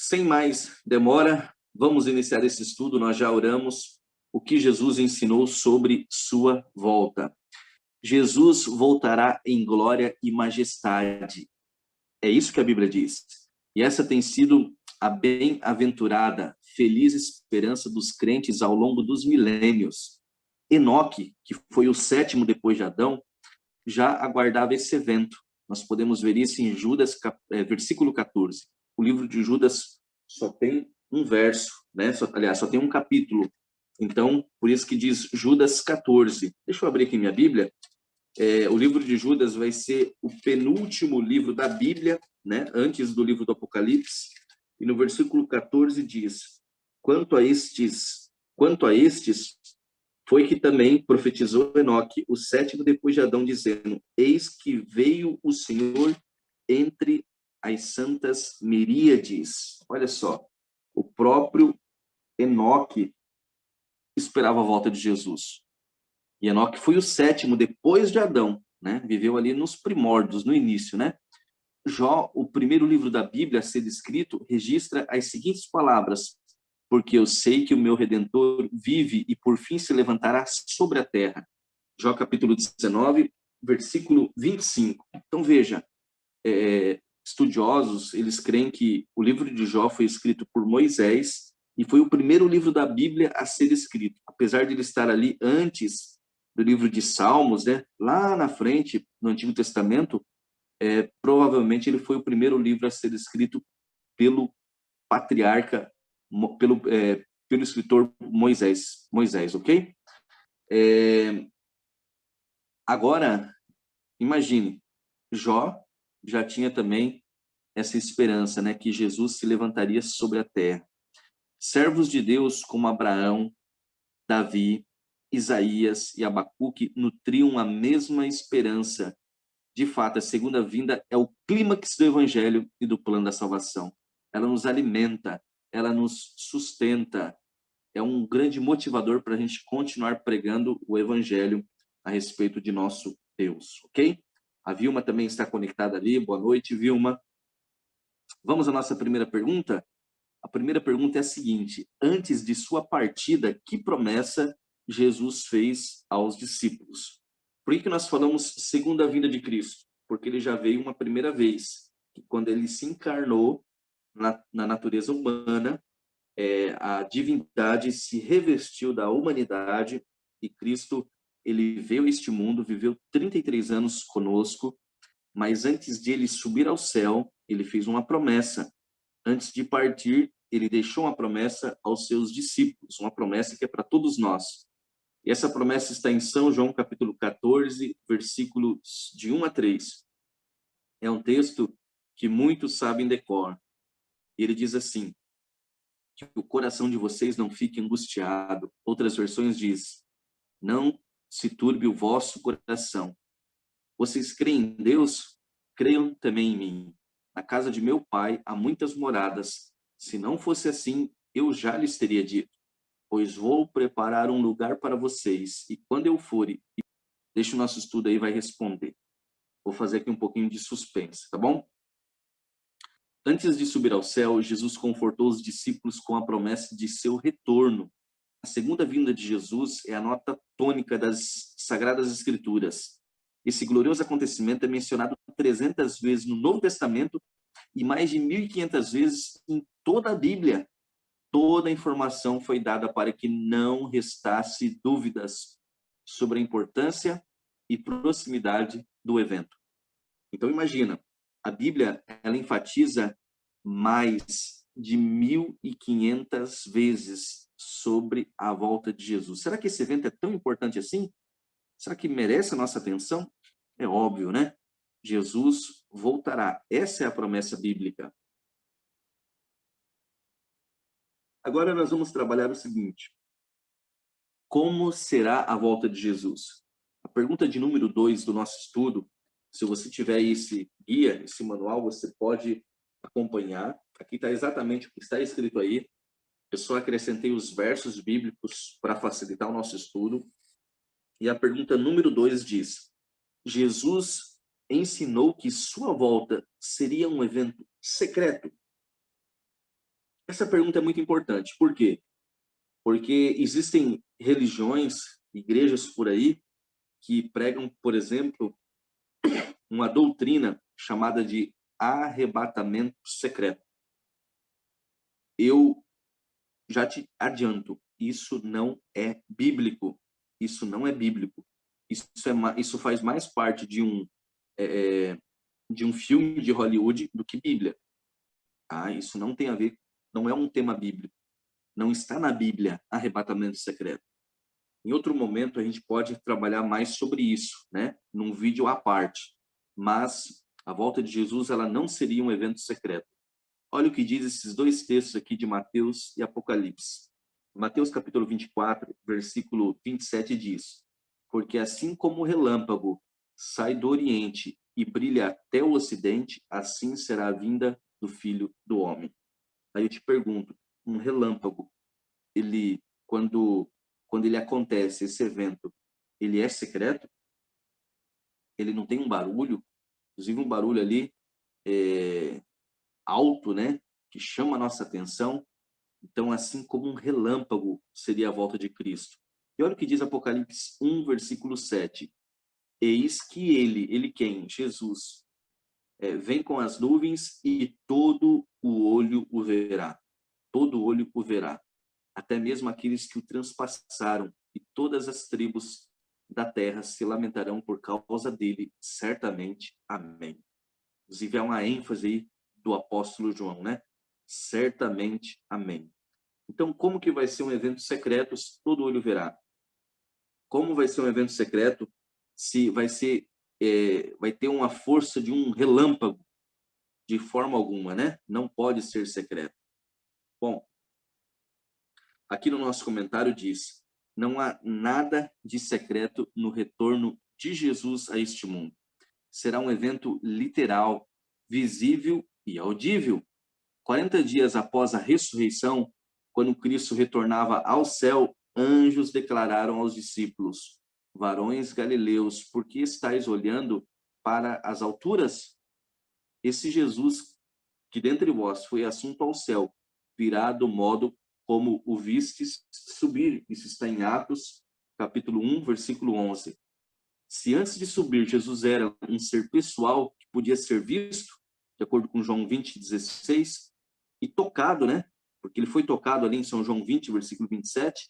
Sem mais demora, vamos iniciar esse estudo. Nós já oramos o que Jesus ensinou sobre sua volta. Jesus voltará em glória e majestade. É isso que a Bíblia diz. E essa tem sido a bem-aventurada, feliz esperança dos crentes ao longo dos milênios. Enoque, que foi o sétimo depois de Adão, já aguardava esse evento. Nós podemos ver isso em Judas, versículo 14. O livro de Judas só tem um verso, né? Só tem um capítulo. Então, por isso que diz Judas 14. Deixa eu abrir aqui minha Bíblia. O livro de Judas vai ser o penúltimo livro da Bíblia, né? Antes do livro do Apocalipse. E no versículo 14 diz: Quanto a estes, foi que também profetizou Enoque, o sétimo depois de Adão, dizendo: Eis que veio o Senhor entre as santas miríades. Olha só, o próprio Enoque esperava a volta de Jesus. E Enoque foi o sétimo depois de Adão, né? Viveu ali nos primórdios, no início, né? Jó, o primeiro livro da Bíblia a ser escrito, registra as seguintes palavras: porque eu sei que o meu Redentor vive e por fim se levantará sobre a terra. Jó capítulo 19, versículo 25. Então veja, estudiosos, eles creem que o livro de Jó foi escrito por Moisés e foi o primeiro livro da Bíblia a ser escrito. Apesar de ele estar ali antes do livro de Salmos, né, lá na frente, no Antigo Testamento, provavelmente ele foi o primeiro livro a ser escrito pelo patriarca, pelo escritor Moisés, ok? Agora, imagine, Jó já tinha também essa esperança, né, que Jesus se levantaria sobre a terra. Servos de Deus como Abraão, Davi, Isaías e Abacuque nutriam a mesma esperança. De fato, a segunda vinda é o clímax do evangelho e do plano da salvação. Ela nos alimenta, ela nos sustenta, é um grande motivador para a gente continuar pregando o evangelho a respeito de nosso Deus, ok? A Vilma também está conectada ali. Boa noite, Vilma. Vamos à nossa primeira pergunta? A primeira pergunta é a seguinte: antes de sua partida, que promessa Jesus fez aos discípulos? Por que nós falamos segunda vinda de Cristo? Porque ele já veio uma primeira vez, quando ele se encarnou na natureza humana, a divindade se revestiu da humanidade e Cristo, ele veio a este mundo, viveu 33 anos conosco, mas antes de ele subir ao céu, ele fez uma promessa. Antes de partir, ele deixou uma promessa aos seus discípulos, uma promessa que é para todos nós. E essa promessa está em São João, capítulo 14, versículos de 1 a 3. É um texto que muitos sabem de cor. E ele diz assim: que o coração de vocês não fique angustiado. Outras versões diz: não se turbe o vosso coração. Vocês creem em Deus? Creiam também em mim. Na casa de meu pai há muitas moradas. Se não fosse assim, eu já lhes teria dito. Pois vou preparar um lugar para vocês. E quando eu for, deixa o nosso estudo aí, vai responder. Vou fazer aqui um pouquinho de suspense, tá bom? Antes de subir ao céu, Jesus confortou os discípulos com a promessa de seu retorno. A segunda vinda de Jesus é a nota tônica das Sagradas Escrituras. Esse glorioso acontecimento é mencionado 300 vezes no Novo Testamento e mais de 1.500 vezes em toda a Bíblia. Toda a informação foi dada para que não restasse dúvidas sobre a importância e proximidade do evento. Então imagina, a Bíblia ela enfatiza mais de 1.500 vezes sobre a volta de Jesus. Será que esse evento é tão importante assim? Será que merece a nossa atenção? É óbvio, né? Jesus voltará. Essa é a promessa bíblica. Agora nós vamos trabalhar o seguinte: como será a volta de Jesus? A pergunta de número 2 do nosso estudo, se você tiver esse guia, esse manual, você pode acompanhar. Aqui está exatamente o que está escrito aí. Eu só acrescentei os versos bíblicos para facilitar o nosso estudo. E a pergunta número 2 diz: Jesus ensinou que sua volta seria um evento secreto. Essa pergunta é muito importante. Por quê? Porque existem religiões, igrejas por aí, que pregam, por exemplo, uma doutrina chamada de arrebatamento secreto. Eu já te adianto, isso não é bíblico. Isso não é bíblico. Isso faz mais parte de um filme de Hollywood do que Bíblia. Ah, isso não tem a ver, não é um tema bíblico. Não está na Bíblia arrebatamento secreto. Em outro momento, a gente pode trabalhar mais sobre isso, né? Num vídeo à parte. Mas a volta de Jesus, ela não seria um evento secreto. Olha o que diz esses dois textos aqui de Mateus e Apocalipse. Mateus capítulo 24, versículo 27 diz: Porque assim como o relâmpago sai do Oriente e brilha até o Ocidente, assim será a vinda do Filho do Homem. Aí eu te pergunto, um relâmpago, ele, quando ele acontece, esse evento, ele é secreto? Ele não tem um barulho? Inclusive um barulho ali alto, né? Que chama a nossa atenção. Então, assim como um relâmpago seria a volta de Cristo. E olha o que diz Apocalipse 1, versículo 7. Eis que ele quem? Jesus. Vem com as nuvens e todo o olho o verá. Todo olho o verá. Até mesmo aqueles que o transpassaram, e todas as tribos da terra se lamentarão por causa dele, certamente. Amém. Inclusive, há uma ênfase aí do apóstolo João, né? Certamente. Amém. Então, como que vai ser um evento secreto se todo olho verá? Como vai ser um evento secreto se vai ter uma força de um relâmpago? De forma alguma, né? Não pode ser secreto. Bom, aqui no nosso comentário diz: não há nada de secreto no retorno de Jesus a este mundo. Será um evento literal, visível e audível. 40 dias após a ressurreição, quando Cristo retornava ao céu, anjos declararam aos discípulos: varões galileus, por que estáis olhando para as alturas? Esse Jesus que dentre vós foi assunto ao céu, virá do modo como o vistes subir. Isso está em Atos, capítulo 1, versículo 11. Se antes de subir Jesus era um ser pessoal que podia ser visto, de acordo com João 20, 16, e tocado, né? Porque ele foi tocado ali em São João 20, versículo 27,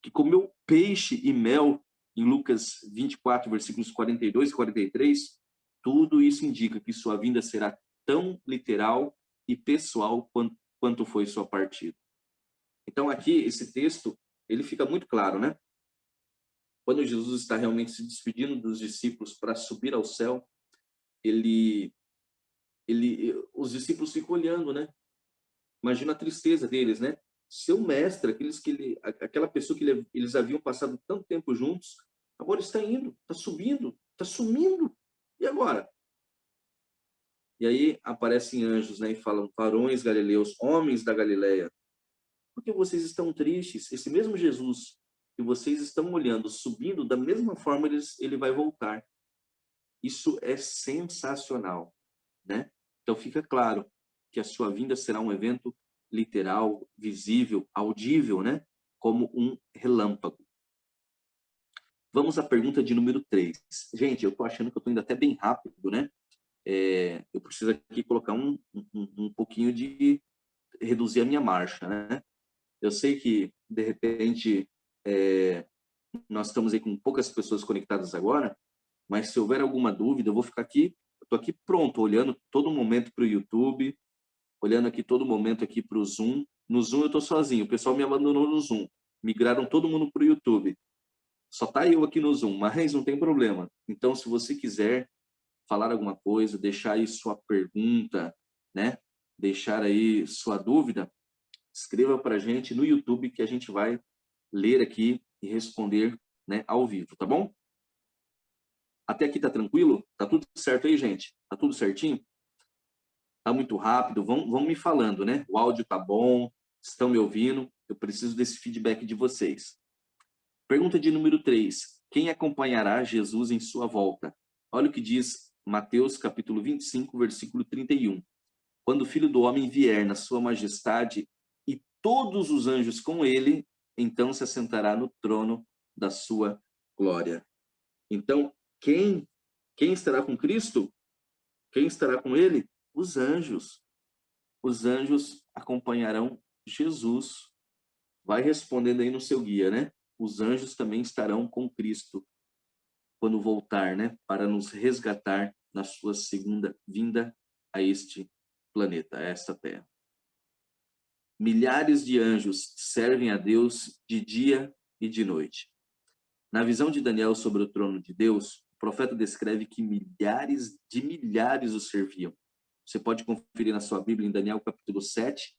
que comeu peixe e mel em Lucas 24, versículos 42 e 43, tudo isso indica que sua vinda será tão literal e pessoal quanto foi sua partida. Então aqui, esse texto, ele fica muito claro, né? Quando Jesus está realmente se despedindo dos discípulos para subir ao céu, os discípulos ficam olhando, né? Imagina a tristeza deles, né? Seu mestre, aquela pessoa que eles haviam passado tanto tempo juntos, agora está indo, está subindo, está sumindo. E agora? E aí aparecem anjos, né? E falam: varões galileus, homens da Galileia, por que vocês estão tristes? Esse mesmo Jesus que vocês estão olhando, subindo, da mesma forma ele vai voltar. Isso é sensacional, né? Então fica claro que a sua vinda será um evento literal, visível, audível, né? Como um relâmpago. Vamos à pergunta de número 3. Gente, eu estou achando que eu estou indo até bem rápido, né? Eu preciso aqui colocar um pouquinho de reduzir a minha marcha, né? Eu sei que, de repente, nós estamos aí com poucas pessoas conectadas agora, mas se houver alguma dúvida, eu vou ficar aqui, estou aqui pronto, olhando todo momento para o YouTube, olhando aqui todo momento aqui para o Zoom. No Zoom eu estou sozinho, o pessoal me abandonou no Zoom, migraram todo mundo para o YouTube. Só tá eu aqui no Zoom, mas não tem problema. Então, se você quiser falar alguma coisa, deixar aí sua pergunta, né? Deixar aí sua dúvida, escreva para a gente no YouTube que a gente vai ler aqui e responder, né, ao vivo, tá bom? Até aqui tá tranquilo? Tá tudo certo aí, gente? Tá tudo certinho? Tá muito rápido? Vão me falando, né? O áudio tá bom? Estão me ouvindo? Eu preciso desse feedback de vocês. Pergunta de número 3. Quem acompanhará Jesus em sua volta? Olha o que diz Mateus capítulo 25, versículo 31. Quando o Filho do Homem vier na sua majestade todos os anjos com ele, então se assentará no trono da sua glória. Então, quem estará com Cristo? Quem estará com ele? Os anjos. Os anjos acompanharão Jesus. Vai respondendo aí no seu guia, né? Os anjos também estarão com Cristo quando voltar, né? Para nos resgatar na sua segunda vinda a este planeta, a esta terra. Milhares de anjos servem a Deus de dia e de noite. Na visão de Daniel sobre o trono de Deus, o profeta descreve que milhares de milhares o serviam. Você pode conferir na sua Bíblia em Daniel capítulo 7,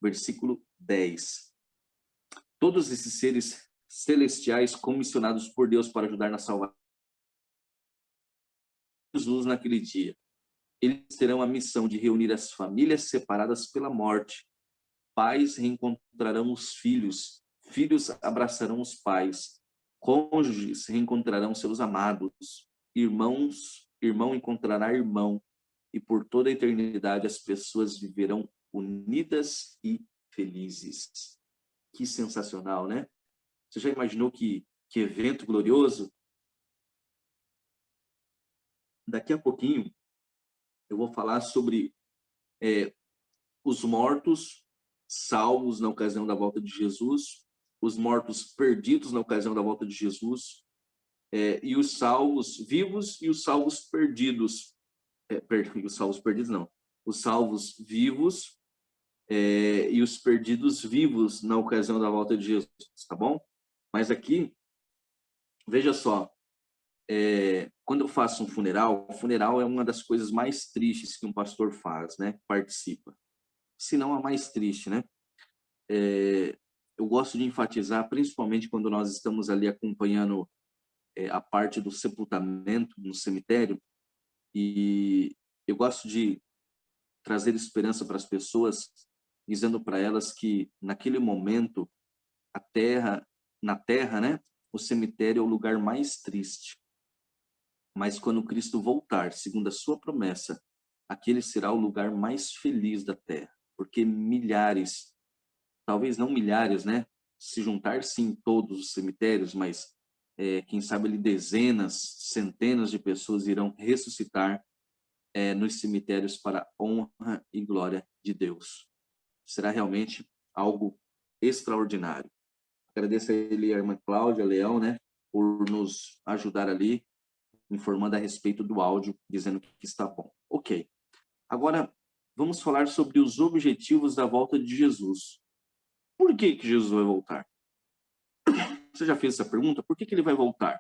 versículo 10. Todos esses seres celestiais comissionados por Deus para ajudar na salvação de Jesus naquele dia. Eles terão a missão de reunir as famílias separadas pela morte. Pais reencontrarão os filhos, filhos abraçarão os pais, cônjuges reencontrarão seus amados, irmão encontrará irmão, e por toda a eternidade as pessoas viverão unidas e felizes. Que sensacional, né? Você já imaginou que evento glorioso? Daqui a pouquinho eu vou falar sobre os mortos salvos na ocasião da volta de Jesus, os mortos perdidos na ocasião da volta de Jesus, e os salvos vivos e os salvos perdidos. Os salvos perdidos não. Os salvos vivos e os perdidos vivos na ocasião da volta de Jesus, tá bom? Mas aqui, veja só, quando eu faço um funeral, o funeral é uma das coisas mais tristes que um pastor faz, né? Participa. Se não a mais triste, né? Eu gosto de enfatizar, principalmente quando nós estamos ali acompanhando a parte do sepultamento no cemitério, e eu gosto de trazer esperança para as pessoas, dizendo para elas que naquele momento na terra, né, o cemitério é o lugar mais triste. Mas quando Cristo voltar, segundo a sua promessa, aquele será o lugar mais feliz da terra, porque milhares, talvez não milhares, né, se juntar sim todos os cemitérios, mas quem sabe ali dezenas, centenas de pessoas irão ressuscitar nos cemitérios para a honra e glória de Deus. Será realmente algo extraordinário. Agradeço a ele, a irmã Cláudia Leão, né, por nos ajudar ali, informando a respeito do áudio, dizendo que está bom. Ok. Agora, vamos falar sobre os objetivos da volta de Jesus. Por que Jesus vai voltar? Você já fez essa pergunta? Por que ele vai voltar?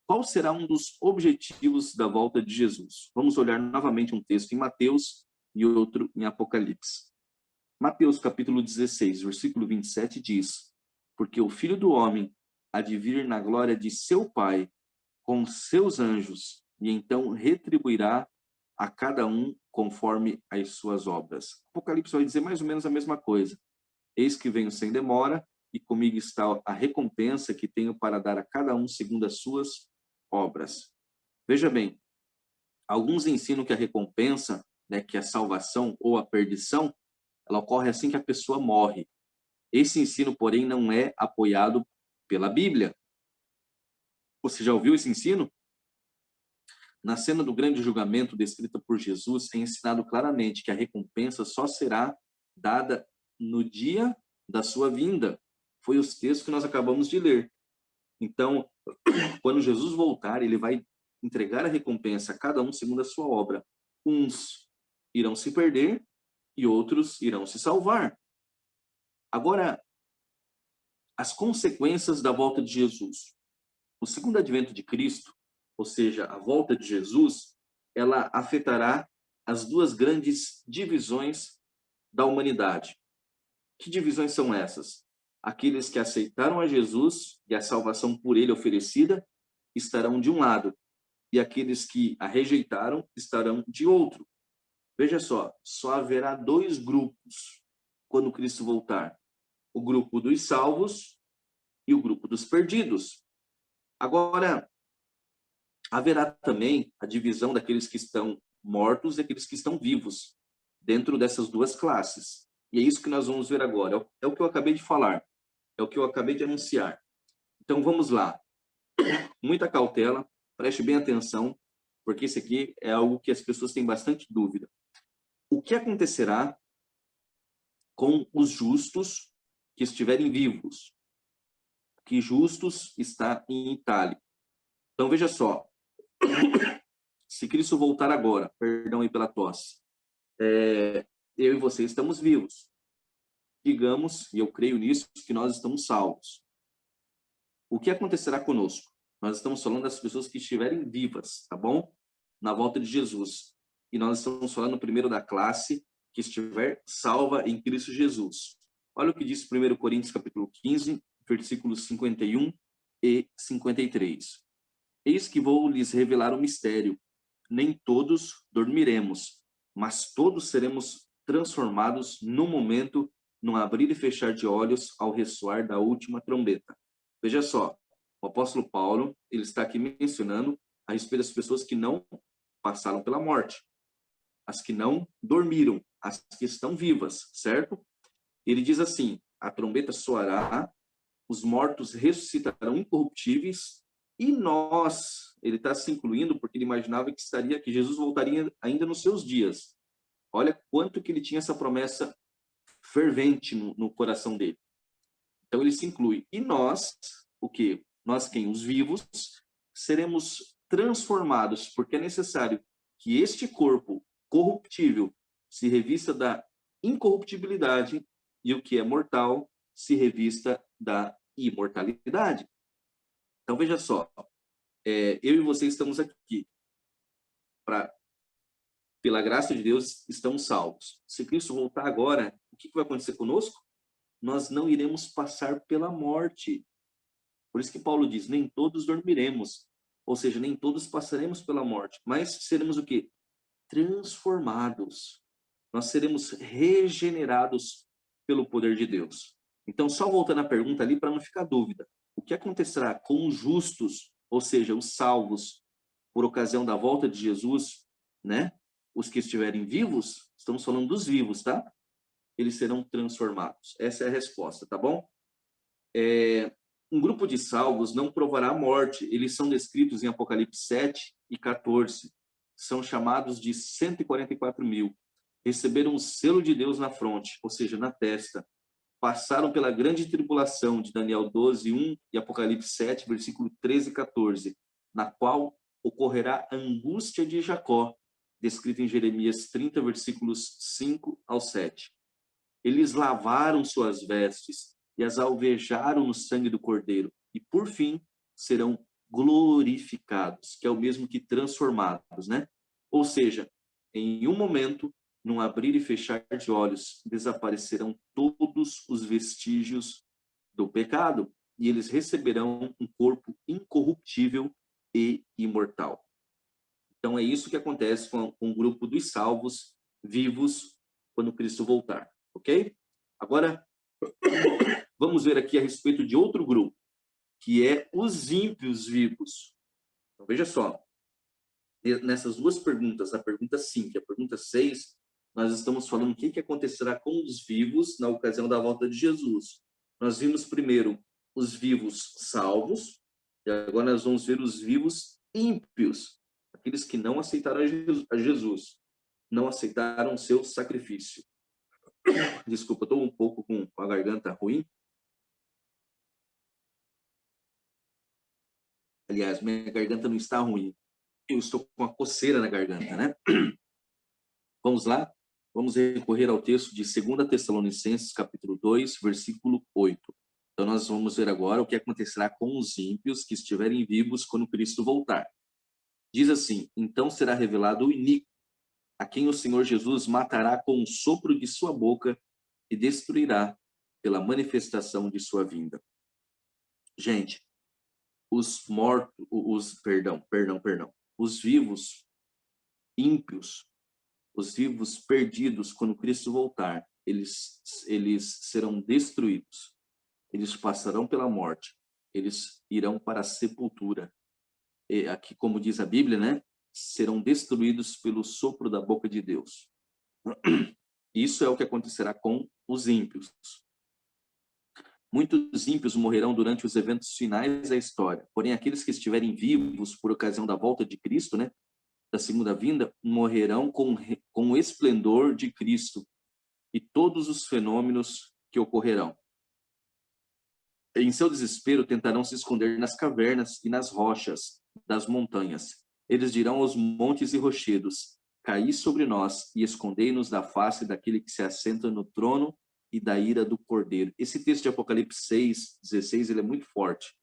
Qual será um dos objetivos da volta de Jesus? Vamos olhar novamente um texto em Mateus e outro em Apocalipse. Mateus capítulo 16, versículo 27 diz: porque o Filho do Homem há de vir na glória de seu Pai com seus anjos, e então retribuirá a cada um conforme as suas obras. Apocalipse vai dizer mais ou menos a mesma coisa. Eis que venho sem demora, e comigo está a recompensa que tenho para dar a cada um segundo as suas obras. Veja bem, alguns ensinam que a recompensa, né, que a salvação ou a perdição, ela ocorre assim que a pessoa morre. Esse ensino, porém, não é apoiado pela Bíblia. Você já ouviu esse ensino? Na cena do grande julgamento descrita por Jesus, é ensinado claramente que a recompensa só será dada no dia da sua vinda. Foi os textos que nós acabamos de ler. Então, quando Jesus voltar, ele vai entregar a recompensa a cada um segundo a sua obra. Uns irão se perder e outros irão se salvar. Agora, as consequências da volta de Jesus. O segundo advento de Cristo, ou seja, a volta de Jesus, ela afetará as duas grandes divisões da humanidade. Que divisões são essas? Aqueles que aceitaram a Jesus e a salvação por ele oferecida estarão de um lado, e aqueles que a rejeitaram estarão de outro. Veja só haverá dois grupos quando Cristo voltar: o grupo dos salvos e o grupo dos perdidos. Agora, haverá também a divisão daqueles que estão mortos e aqueles que estão vivos, dentro dessas duas classes. E é isso que nós vamos ver agora. É o que eu acabei de falar. É o que eu acabei de anunciar. Então vamos lá. Muita cautela, preste bem atenção, porque isso aqui é algo que as pessoas têm bastante dúvida. O que acontecerá com os justos que estiverem vivos? Que justos está em itálico. Então veja só. Se Cristo voltar agora, perdão aí pela tosse, eu e você estamos vivos. Digamos, e eu creio nisso, que nós estamos salvos. O que acontecerá conosco? Nós estamos falando das pessoas que estiverem vivas, tá bom? Na volta de Jesus. E nós estamos falando primeiro da classe que estiver salva em Cristo Jesus. Olha o que diz 1 Coríntios capítulo 15, versículos 51 e 53. Eis que vou lhes revelar um mistério. Nem todos dormiremos, mas todos seremos transformados no momento, num abrir e fechar de olhos, ao ressoar da última trombeta. Veja só, o apóstolo Paulo, ele está aqui mencionando a respeito das pessoas que não passaram pela morte, as que não dormiram, as que estão vivas, certo? Ele diz assim: a trombeta soará, os mortos ressuscitarão incorruptíveis, e nós, ele está se incluindo porque ele imaginava que Jesus voltaria ainda nos seus dias. Olha quanto que ele tinha essa promessa fervente no coração dele. Então ele se inclui. E nós, o quê? Nós quem? Os vivos, seremos transformados, porque é necessário que este corpo corruptível se revista da incorruptibilidade e o que é mortal se revista da imortalidade. Então veja só, eu e você estamos aqui pela graça de Deus, estamos salvos. Se Cristo voltar agora, o que vai acontecer conosco? Nós não iremos passar pela morte. Por isso que Paulo diz, nem todos dormiremos. Ou seja, nem todos passaremos pela morte. Mas seremos o quê? Transformados. Nós seremos regenerados pelo poder de Deus. Então, só voltando à pergunta ali, para não ficar dúvida. O que acontecerá com os justos, ou seja, os salvos, por ocasião da volta de Jesus, né? Os que estiverem vivos, estamos falando dos vivos, tá? Eles serão transformados. Essa é a resposta, tá bom? Um grupo de salvos não provará a morte. Eles são descritos em Apocalipse 7 e 14. São chamados de 144 mil. Receberam o selo de Deus na fronte, ou seja, na testa. Passaram pela grande tribulação de Daniel 12, 1 e Apocalipse 7, versículo 13 e 14, na qual ocorrerá a angústia de Jacó, descrita em Jeremias 30, versículos 5 ao 7. Eles lavaram suas vestes e as alvejaram no sangue do Cordeiro, e por fim serão glorificados, que é o mesmo que transformados, né? Ou seja, em um momento, num abrir e fechar de olhos, desaparecerão todos os vestígios do pecado, e eles receberão um corpo incorruptível e imortal. Então é isso que acontece com o grupo dos salvos vivos quando Cristo voltar, ok? Agora, vamos ver aqui a respeito de outro grupo, que é os ímpios vivos. Então veja só, nessas duas perguntas, a pergunta 5 e a pergunta 6, nós estamos falando o que acontecerá com os vivos na ocasião da volta de Jesus. Nós vimos primeiro os vivos salvos, e agora nós vamos ver os vivos ímpios, aqueles que não aceitaram a Jesus, não aceitaram o seu sacrifício. Desculpa, estou um pouco com a garganta ruim. Aliás, minha garganta não está ruim. Eu estou com uma coceira na garganta, né? Vamos lá? Vamos recorrer ao texto de 2 Tessalonicenses, capítulo 2, versículo 8. Então, nós vamos ver agora o que acontecerá com os ímpios que estiverem vivos quando Cristo voltar. Diz assim: então será revelado o iníquo, a quem o Senhor Jesus matará com o sopro de sua boca e destruirá pela manifestação de sua vinda. Gente, os vivos ímpios, os vivos perdidos, quando Cristo voltar, eles serão destruídos. Eles passarão pela morte. Eles irão para a sepultura. E aqui, como diz a Bíblia, né? Serão destruídos pelo sopro da boca de Deus. Isso é o que acontecerá com os ímpios. Muitos ímpios morrerão durante os eventos finais da história, porém aqueles que estiverem vivos por ocasião da volta de Cristo, né, da segunda vinda, morrerão com o esplendor de Cristo e todos os fenômenos que ocorrerão. Em seu desespero, tentarão se esconder nas cavernas e nas rochas das montanhas. Eles dirão aos montes e rochedos: caí sobre nós e escondei-nos da face daquele que se assenta no trono e da ira do Cordeiro. Esse texto de Apocalipse 6:16, ele é muito forte,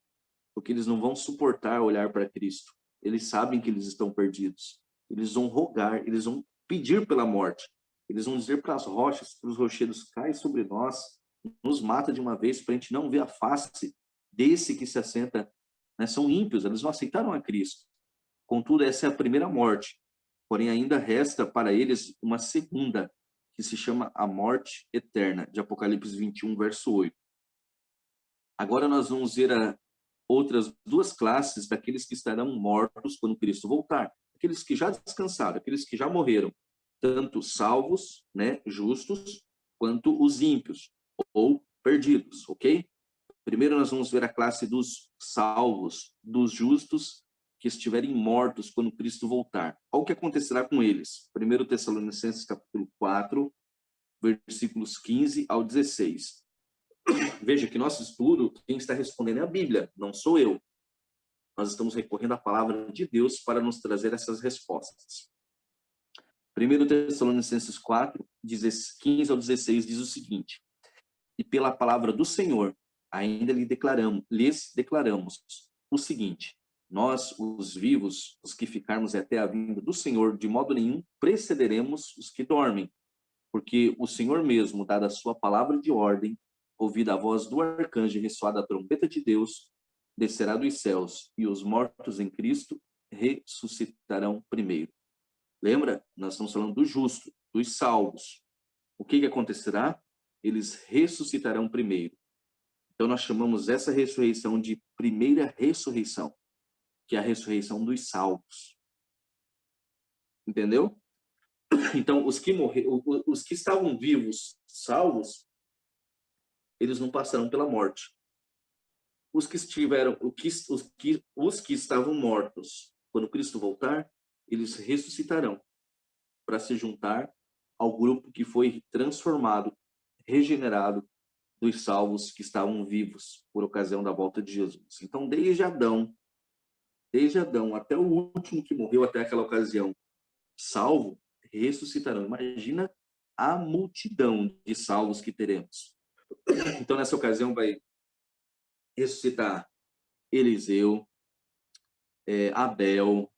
porque eles não vão suportar olhar para Cristo. Eles sabem que eles estão perdidos. Eles vão rogar, eles vão pedir pela morte. Eles vão dizer para as rochas, para os rochedos: cai sobre nós, nos mata de uma vez, para a gente não ver a face desse que se assenta. Né? São ímpios, eles não aceitaram a Cristo. Contudo, essa é a primeira morte. Porém, ainda resta para eles uma segunda, que se chama a morte eterna, de Apocalipse 21, verso 8. Agora nós vamos ver outras duas classes daqueles que estarão mortos quando Cristo voltar. Aqueles que já descansaram, aqueles que já morreram, tanto salvos, né, justos, quanto os ímpios, ou perdidos, ok? Primeiro nós vamos ver a classe dos salvos, dos justos, que estiverem mortos quando Cristo voltar. Olha o que acontecerá com eles. 1 Tessalonicenses capítulo 4, versículos 15 ao 16. Veja que nosso estudo, quem está respondendo é a Bíblia, não sou eu. Nós estamos recorrendo à palavra de Deus para nos trazer essas respostas. 1 Tessalonicenses 4, 15 ao 16 diz o seguinte: e pela palavra do Senhor, ainda lhes declaramos o seguinte: nós, os vivos, os que ficarmos até a vinda do Senhor, de modo nenhum precederemos os que dormem, porque o Senhor mesmo, dada a sua palavra de ordem, ouvida a voz do arcanjo e ressoada a trombeta de Deus, descerá dos céus, e os mortos em Cristo ressuscitarão primeiro. Lembra? Nós estamos falando do justo, dos salvos. O que acontecerá? Eles ressuscitarão primeiro. Então nós chamamos essa ressurreição de primeira ressurreição, que é a ressurreição dos salvos. Entendeu? Então os que morreram, os que estavam vivos, salvos, eles não passarão pela morte. Os que estavam mortos, quando Cristo voltar, eles ressuscitarão para se juntar ao grupo que foi transformado, regenerado dos salvos que estavam vivos por ocasião da volta de Jesus. Então, desde Adão até o último que morreu até aquela ocasião, salvo, ressuscitarão. Imagina a multidão de salvos que teremos. Então, nessa ocasião, vai ressuscitar Eliseu, Abel,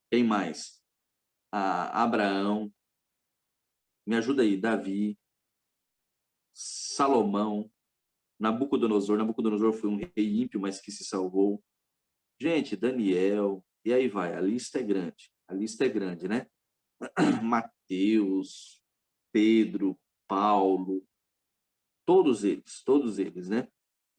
quem mais? Abraão, me ajuda aí, Davi, Salomão, Nabucodonosor. Nabucodonosor foi um rei ímpio, mas que se salvou. Gente, Daniel, e aí vai, a lista é grande, né? Mateus, Pedro, Paulo, todos eles, né?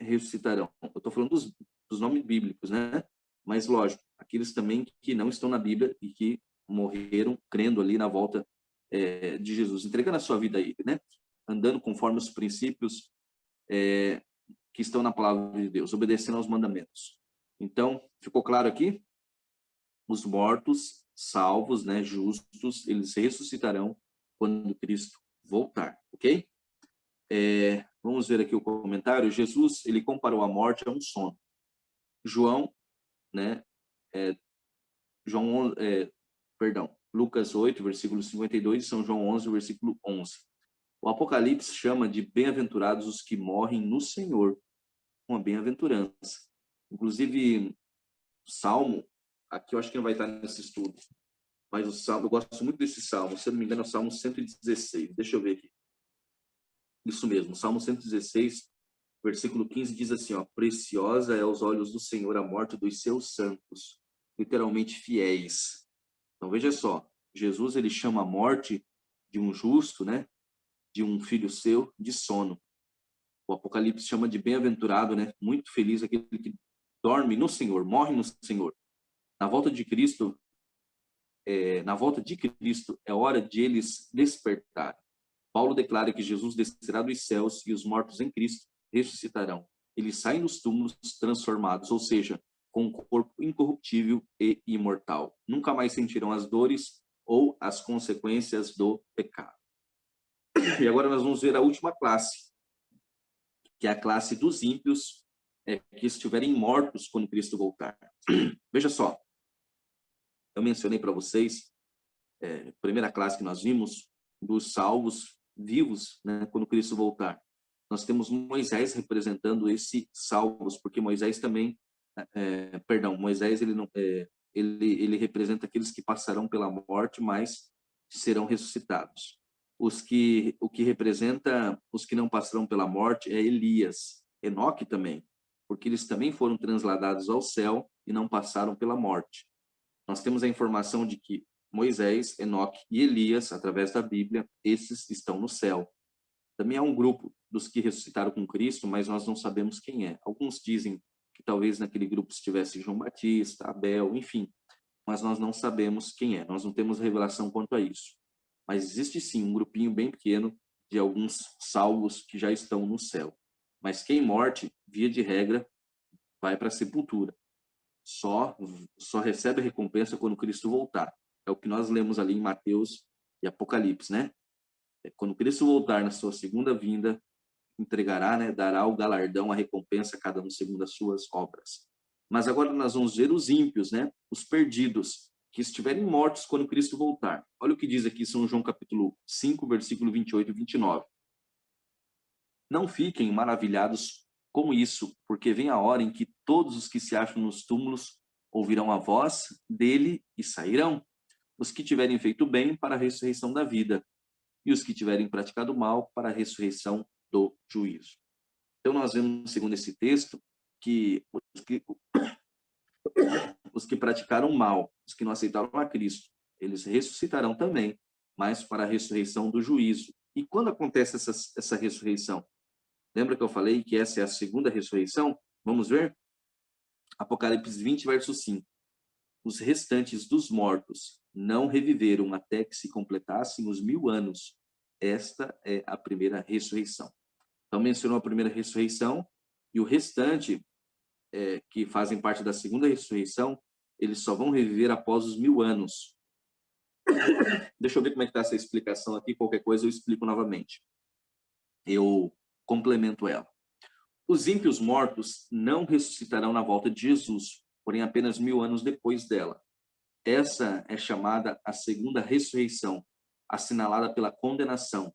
Ressuscitarão. Eu estou falando dos nomes bíblicos, né? Mas, lógico, aqueles também que não estão na Bíblia e que morreram crendo ali na volta de Jesus, entregando a sua vida a Ele, né? Andando conforme os princípios que estão na palavra de Deus, obedecendo aos mandamentos. Então, ficou claro aqui? Os mortos, salvos, né, justos, eles ressuscitarão quando Cristo voltar, ok? Vamos ver aqui o comentário. Jesus, ele comparou a morte a um sono. João, né, Lucas 8, versículo 52, e São João 11, versículo 11. O Apocalipse chama de bem-aventurados os que morrem no Senhor, uma bem-aventurança. Inclusive, o Salmo, aqui eu acho que não vai estar nesse estudo, mas o Salmo, eu gosto muito desse Salmo, se eu não me engano é o Salmo 116, deixa eu ver aqui. Isso mesmo, Salmo 116, versículo 15 diz assim, ó: preciosa é aos olhos do Senhor a morte dos seus santos, literalmente fiéis. Então veja só, Jesus ele chama a morte de um justo, né, de um filho seu, de sono. O Apocalipse chama de bem-aventurado, né, muito feliz aquele que dorme no Senhor, morre no Senhor. Na volta de Cristo é hora de eles despertarem. Paulo declara que Jesus descerá dos céus e os mortos em Cristo ressuscitarão. Eles saem dos túmulos transformados, ou seja, com um corpo incorruptível e imortal. Nunca mais sentirão as dores ou as consequências do pecado. E agora nós vamos ver a última classe, que é a classe dos ímpios, que estiverem mortos quando Cristo voltar. Veja só, eu mencionei para vocês, a primeira classe que nós vimos, dos salvos vivos, né, quando Cristo voltar. Nós temos Moisés representando esses salvos, porque Moisés também, Moisés ele não, ele representa aqueles que passarão pela morte, mas serão ressuscitados. O que representa os que não passarão pela morte é Elias, Enoque também, porque eles também foram transladados ao céu e não passaram pela morte. Nós temos a informação de que Moisés, Enoque e Elias, através da Bíblia, esses estão no céu. Também há um grupo dos que ressuscitaram com Cristo, mas nós não sabemos quem é. Alguns dizem que talvez naquele grupo estivesse João Batista, Abel, enfim, mas nós não sabemos quem é. Nós não temos revelação quanto a isso. Mas existe sim um grupinho bem pequeno de alguns salvos que já estão no céu. Mas quem morte, via de regra, vai para a sepultura. Só recebe a recompensa quando Cristo voltar. É o que nós lemos ali em Mateus e Apocalipse, né? Quando Cristo voltar na sua segunda vinda, entregará, né, dará o galardão, a recompensa a cada um segundo as suas obras. Mas agora nós vamos ver os ímpios, né, os perdidos, que estiverem mortos quando Cristo voltar. Olha o que diz aqui São João capítulo 5, versículo 28 e 29. Não fiquem maravilhados com isso, porque vem a hora em que todos os que se acham nos túmulos ouvirão a voz dele e sairão. Os que tiverem feito bem para a ressurreição da vida, e os que tiverem praticado mal para a ressurreição do juízo. Então nós vemos, segundo esse texto, que os que praticaram mal, os que não aceitaram a Cristo, eles ressuscitarão também, mas para a ressurreição do juízo. E quando acontece essa ressurreição? Lembra que eu falei que essa é a segunda ressurreição? Vamos ver? Apocalipse 20, verso 5. Os restantes dos mortos não reviveram até que se completassem os 1000 anos. Esta é a primeira ressurreição. Então, mencionou a primeira ressurreição, e o restante, que fazem parte da segunda ressurreição, eles só vão reviver após os 1000 anos. Deixa eu ver como é que está essa explicação aqui, qualquer coisa eu explico novamente. Eu complemento ela. Os ímpios mortos não ressuscitarão na volta de Jesus, porém apenas 1000 anos depois dela. Essa é chamada a segunda ressurreição, assinalada pela condenação.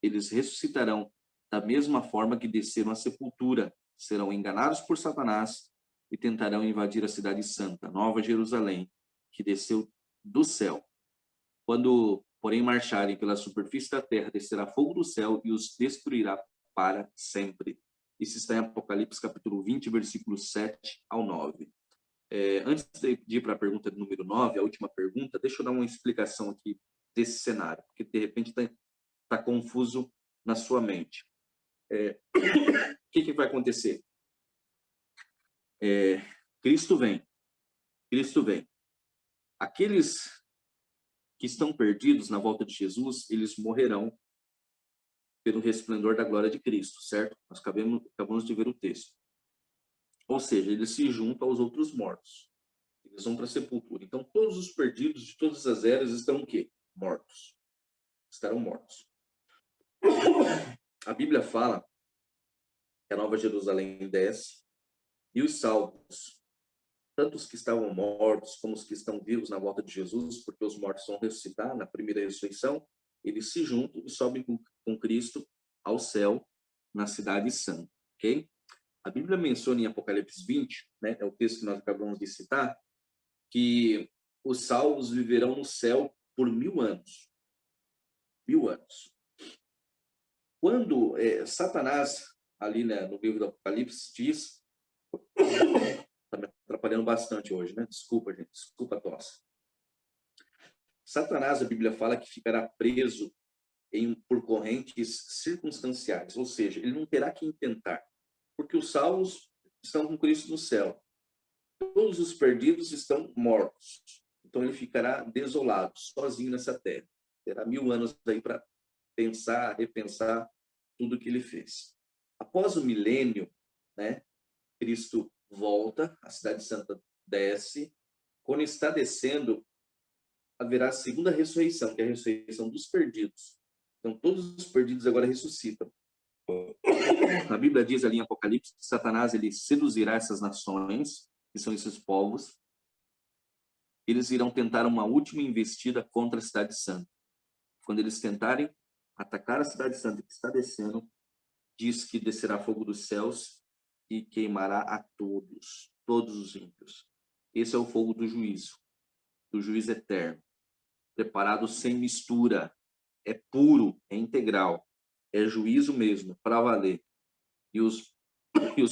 Eles ressuscitarão da mesma forma que desceram à sepultura, serão enganados por Satanás e tentarão invadir a cidade santa, Nova Jerusalém, que desceu do céu. Quando, porém, marcharem pela superfície da terra, descerá fogo do céu e os destruirá para sempre. Isso está em Apocalipse capítulo 20, versículos 7 ao 9. Antes de ir para a pergunta número 9, a última pergunta, deixa eu dar uma explicação aqui desse cenário, porque de repente está confuso na sua mente. O que vai acontecer? Cristo vem. Aqueles que estão perdidos na volta de Jesus, eles morrerão pelo resplendor da glória de Cristo, certo? Nós acabamos de ver o texto. Ou seja, eles se juntam aos outros mortos. Eles vão para a sepultura. Então, todos os perdidos de todas as eras estão o quê? Mortos. Estarão mortos. A Bíblia fala que a Nova Jerusalém desce e os salvos, tanto os que estavam mortos como os que estão vivos na volta de Jesus, porque os mortos vão ressuscitar na primeira ressurreição, eles se juntam e sobem com Cristo ao céu na cidade santa, ok? A Bíblia menciona em Apocalipse 20, né, é o texto que nós acabamos de citar, que os salvos viverão no céu por 1000 anos. 1000 anos. Quando Satanás, ali, né, no livro do Apocalipse, diz... Está me atrapalhando bastante hoje, né? Desculpa, gente. Desculpa a tosse. Satanás, a Bíblia fala que ficará preso por correntes circunstanciais, ou seja, ele não terá quem tentar, porque os salvos estão com Cristo no céu. Todos os perdidos estão mortos. Então ele ficará desolado, sozinho nessa terra. Terá 1000 anos aí para pensar, repensar tudo que ele fez. Após o milênio, né, Cristo volta, a cidade santa desce. Quando está descendo, haverá a segunda ressurreição, que é a ressurreição dos perdidos. Então, todos os perdidos agora ressuscitam. A Bíblia diz ali em Apocalipse que Satanás ele seduzirá essas nações, que são esses povos. Eles irão tentar uma última investida contra a cidade santa. Quando eles tentarem atacar a cidade santa que está descendo, diz que descerá fogo dos céus e queimará a todos os ímpios. Esse é o fogo do juízo eterno, preparado sem mistura, é puro, é integral, é juízo mesmo, para valer. E os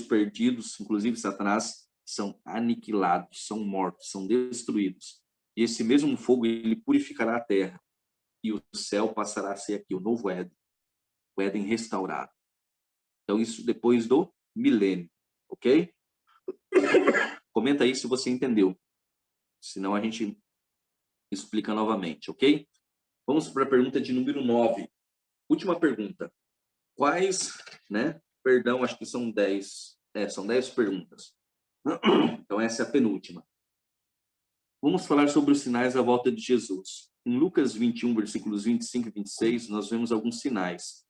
perdidos, inclusive Satanás, são aniquilados, são mortos, são destruídos. E esse mesmo fogo, ele purificará a terra. E o céu passará a ser aqui, o novo Éden. O Éden restaurado. Então, isso depois do milênio. Ok? Comenta aí se você entendeu. Senão a gente explica novamente, ok? Vamos para a pergunta de número 9. Última pergunta. Quais, né? Perdão, acho que são 10. São 10 perguntas. Então, essa é a penúltima. Vamos falar sobre os sinais da volta de Jesus. Em Lucas 21, versículos 25 e 26, nós vemos alguns sinais.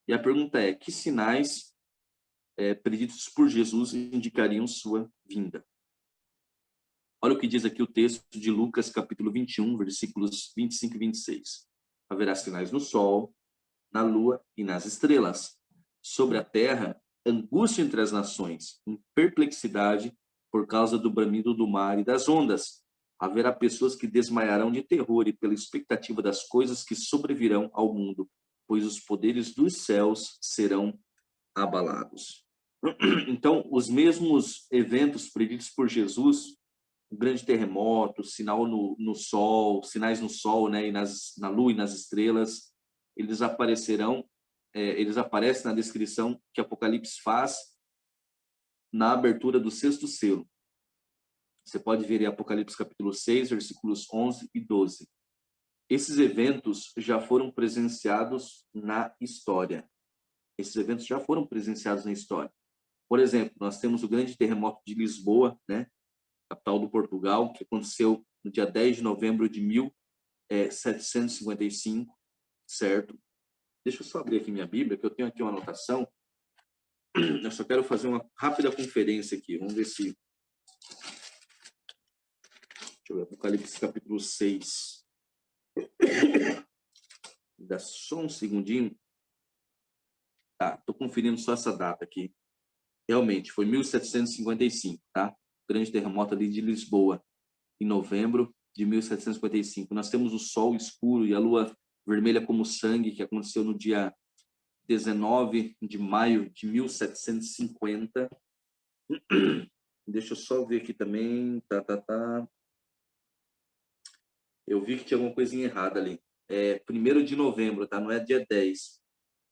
E a pergunta é, que sinais preditos por Jesus indicariam sua vinda? Olha o que diz aqui o texto de Lucas, capítulo 21, versículos 25 e 26. Haverá sinais no sol, na lua e nas estrelas. Sobre a terra, angústia entre as nações, em perplexidade por causa do bramido do mar e das ondas. Haverá pessoas que desmaiarão de terror e pela expectativa das coisas que sobrevirão ao mundo, pois os poderes dos céus serão abalados. Então, os mesmos eventos preditos por Jesus, o grande terremoto, sinal no sol, sinais no sol, né, e na lua e nas estrelas, eles aparecerão, eles aparecem na descrição que Apocalipse faz na abertura do sexto selo. Você pode ver em Apocalipse capítulo 6, versículos 11 e 12. Esses eventos já foram presenciados na história. Esses eventos já foram presenciados na história. Por exemplo, nós temos o grande terremoto de Lisboa, né, capital do Portugal, que aconteceu no dia 10 de novembro de 1755, certo? Deixa eu só abrir aqui minha Bíblia, que eu tenho aqui uma anotação. Eu só quero fazer uma rápida conferência aqui. Vamos ver se... Deixa eu ver, Apocalipse capítulo 6. Dá só um segundinho. Tá, tô conferindo só essa data aqui. Realmente, foi 1755, tá? Grande terremoto ali de Lisboa, em novembro de 1755. Nós temos o sol escuro e a lua vermelha como sangue, que aconteceu no dia 19 de maio de 1750. Deixa eu só ver aqui também. Eu vi que tinha alguma coisinha errada ali. É 1º de novembro, tá? Não é dia 10.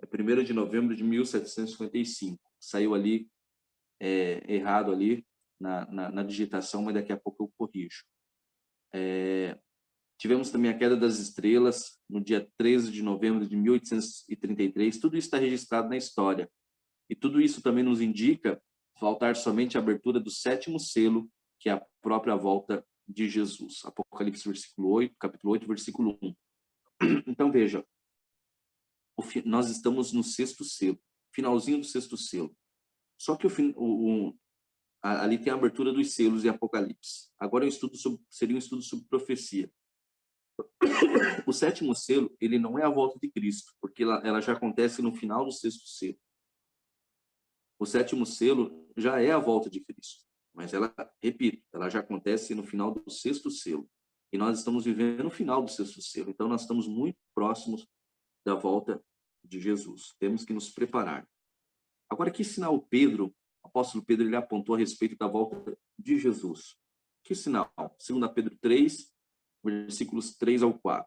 É 1º de novembro de 1755. Saiu ali errado ali na digitação, mas daqui a pouco eu corrijo. Tivemos também a queda das estrelas no dia 13 de novembro de 1833. Tudo isso está registrado na história. E tudo isso também nos indica faltar somente a abertura do 7º selo, que é a própria volta de Jesus. Apocalipse capítulo 8, versículo 1. Então veja, nós estamos no 6º selo, finalzinho do 6º selo. Só que ali tem a abertura dos selos e Apocalipse. Agora seria um estudo sobre profecia. O 7º selo, ele não é a volta de Cristo, porque ela já acontece no final do 6º selo. O 7º selo já é a volta de Cristo, mas repito, ela já acontece no final do 6º selo. E nós estamos vivendo no final do 6º selo, então nós estamos muito próximos da volta de Jesus. Temos que nos preparar. Agora, que sinal o apóstolo Pedro, ele apontou a respeito da volta de Jesus? Que sinal? 2 Pedro 3, versículos 3 ao 4.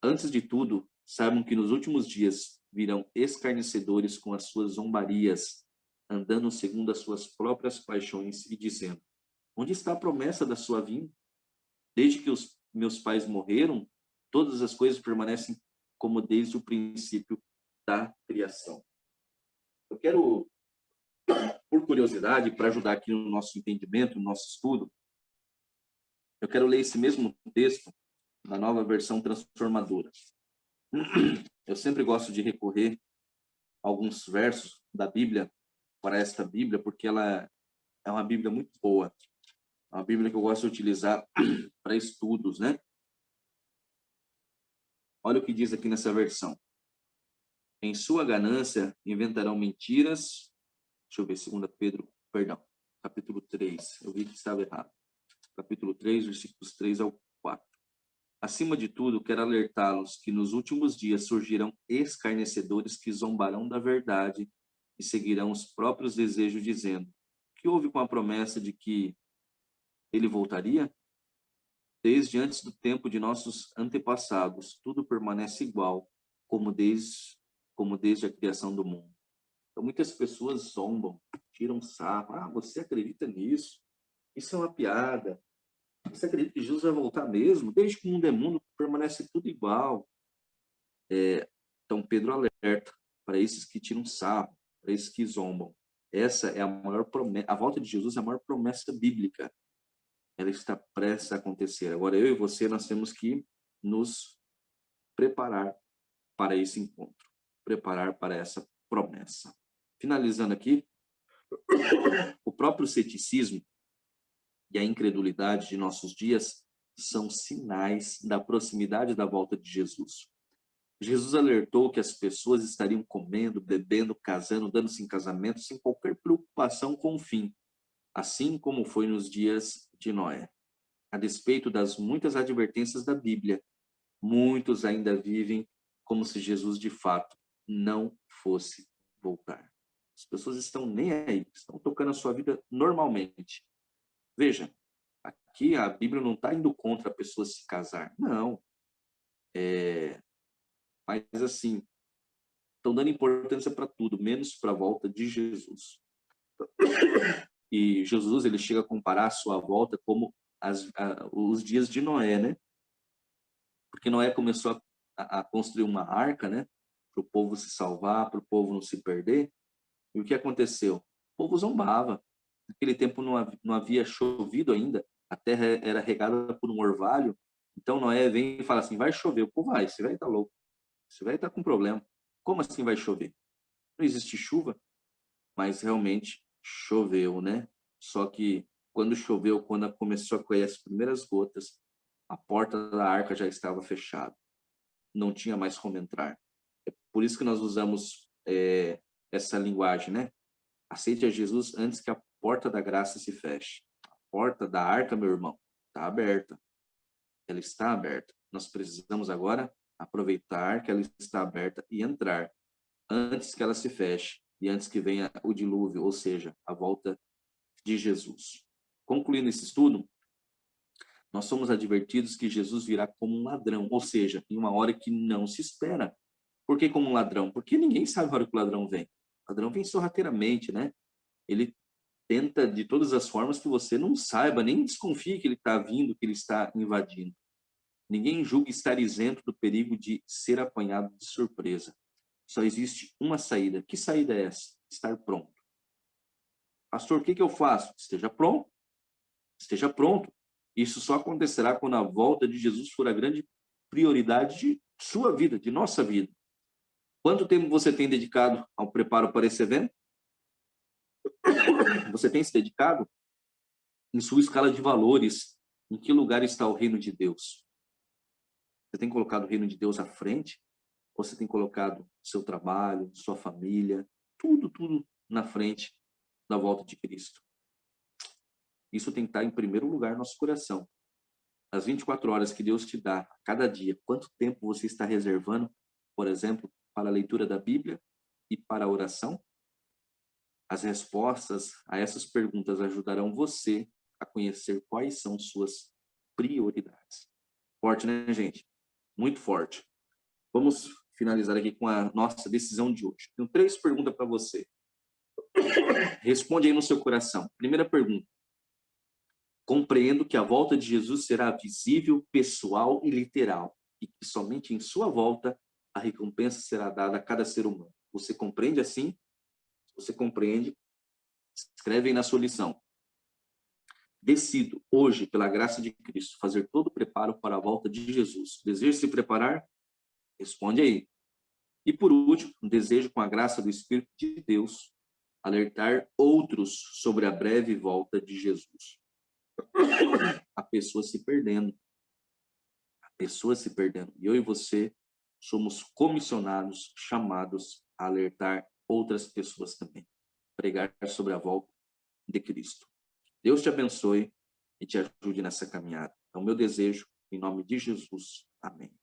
Antes de tudo, saibam que nos últimos dias virão escarnecedores com as suas zombarias, andando segundo as suas próprias paixões e dizendo: onde está a promessa da sua vinda? Desde que os meus pais morreram, todas as coisas permanecem como desde o princípio da criação. Eu quero, por curiosidade, para ajudar aqui no nosso entendimento, no nosso estudo, eu quero ler esse mesmo texto na Nova Versão Transformadora. Eu sempre gosto de recorrer a alguns versos da Bíblia para esta Bíblia, porque ela é uma Bíblia muito boa. É uma Bíblia que eu gosto de utilizar para estudos, né? Olha o que diz aqui nessa versão. Em sua ganância inventarão mentiras. Deixa eu ver, 2 Pedro, perdão, capítulo 3. Eu vi que estava errado. Capítulo 3, versículos 3 ao 4. Acima de tudo, quero alertá-los que nos últimos dias surgirão escarnecedores que zombarão da verdade e seguirão os próprios desejos, dizendo: que houve com a promessa de que ele voltaria? Desde antes do tempo de nossos antepassados, tudo permanece igual, como desde a criação do mundo. Então, muitas pessoas zombam, tiram sarro. Ah, você acredita nisso? Isso é uma piada. Você acredita que Jesus vai voltar mesmo? Desde que o mundo é mundo, permanece tudo igual. Então, Pedro alerta para esses que tiram sarro, para esses que zombam. Essa é a maior promessa. A volta de Jesus é a maior promessa bíblica. Ela está prestes a acontecer. Agora, eu e você, nós temos que nos preparar para esse encontro, preparar para essa promessa. Finalizando aqui, o próprio ceticismo e a incredulidade de nossos dias são sinais da proximidade da volta de Jesus. Jesus alertou que as pessoas estariam comendo, bebendo, casando, dando-se em casamento sem qualquer preocupação com o fim, assim como foi nos dias de Noé. A despeito das muitas advertências da Bíblia, muitos ainda vivem como se Jesus de fato não fosse voltar. As pessoas estão nem aí, estão tocando a sua vida normalmente. Veja, aqui a Bíblia não está indo contra a pessoa se casar, não. Mas assim, estão dando importância para tudo, menos para a volta de Jesus. E Jesus, ele chega a comparar a sua volta como os dias de Noé, né? Porque Noé começou a construir uma arca, né? Para o povo se salvar, para o povo não se perder. E o que aconteceu? O povo zombava. Naquele tempo não havia chovido ainda, a terra era regada por um orvalho. Então Noé vem e fala assim: vai chover. O povo vai, você vai estar louco, você vai estar com problema. Como assim vai chover? Não existe chuva, mas realmente choveu, né? Só que quando choveu, quando começou a cair as primeiras gotas, a porta da arca já estava fechada. Não tinha mais como entrar. É por isso que nós usamos essa linguagem, né? Aceite a Jesus antes que a porta da graça se feche. A porta da arca, meu irmão, está aberta. Ela está aberta. Nós precisamos agora aproveitar que ela está aberta e entrar antes que ela se feche e antes que venha o dilúvio, ou seja, a volta de Jesus. Concluindo esse estudo, nós somos advertidos que Jesus virá como um ladrão, ou seja, em uma hora que não se espera. Por que como um ladrão? Porque ninguém sabe a hora que o ladrão vem. O ladrão vem sorrateiramente, né? Ele tenta de todas as formas que você não saiba, nem desconfie que ele está vindo, que ele está invadindo. Ninguém julga estar isento do perigo de ser apanhado de surpresa. Só existe uma saída. Que saída é essa? Estar pronto. Pastor, o que eu faço? Esteja pronto. Esteja pronto. Isso só acontecerá quando a volta de Jesus for a grande prioridade de sua vida, de nossa vida. Quanto tempo você tem dedicado ao preparo para esse evento? Você tem se dedicado? Em sua escala de valores, em que lugar está o reino de Deus? Você tem colocado o reino de Deus à frente? Ou você tem colocado seu trabalho, sua família, tudo na frente da volta de Cristo? Isso tem que estar em primeiro lugar no nosso coração. As 24 horas que Deus te dá, a cada dia, quanto tempo você está reservando, por exemplo, para a leitura da Bíblia e para a oração? As respostas a essas perguntas ajudarão você a conhecer quais são suas prioridades. Forte, né, gente? Muito forte. Vamos finalizar aqui com a nossa decisão de hoje. Tenho 3 perguntas para você. Responde aí no seu coração. Primeira pergunta. Compreendo que a volta de Jesus será visível, pessoal e literal, e que somente em sua volta a recompensa será dada a cada ser humano. Você compreende assim? Se você compreende, escreve aí na sua lição. Decido, hoje, pela graça de Cristo, fazer todo o preparo para a volta de Jesus. Desejo se preparar? Responde aí. E por último, desejo, com a graça do Espírito de Deus, alertar outros sobre a breve volta de Jesus. A pessoa se perdendo. A pessoa se perdendo. E eu e você somos comissionados, chamados a alertar outras pessoas também. Pregar sobre a volta de Cristo. Deus te abençoe e te ajude nessa caminhada. É o meu desejo, em nome de Jesus. Amém.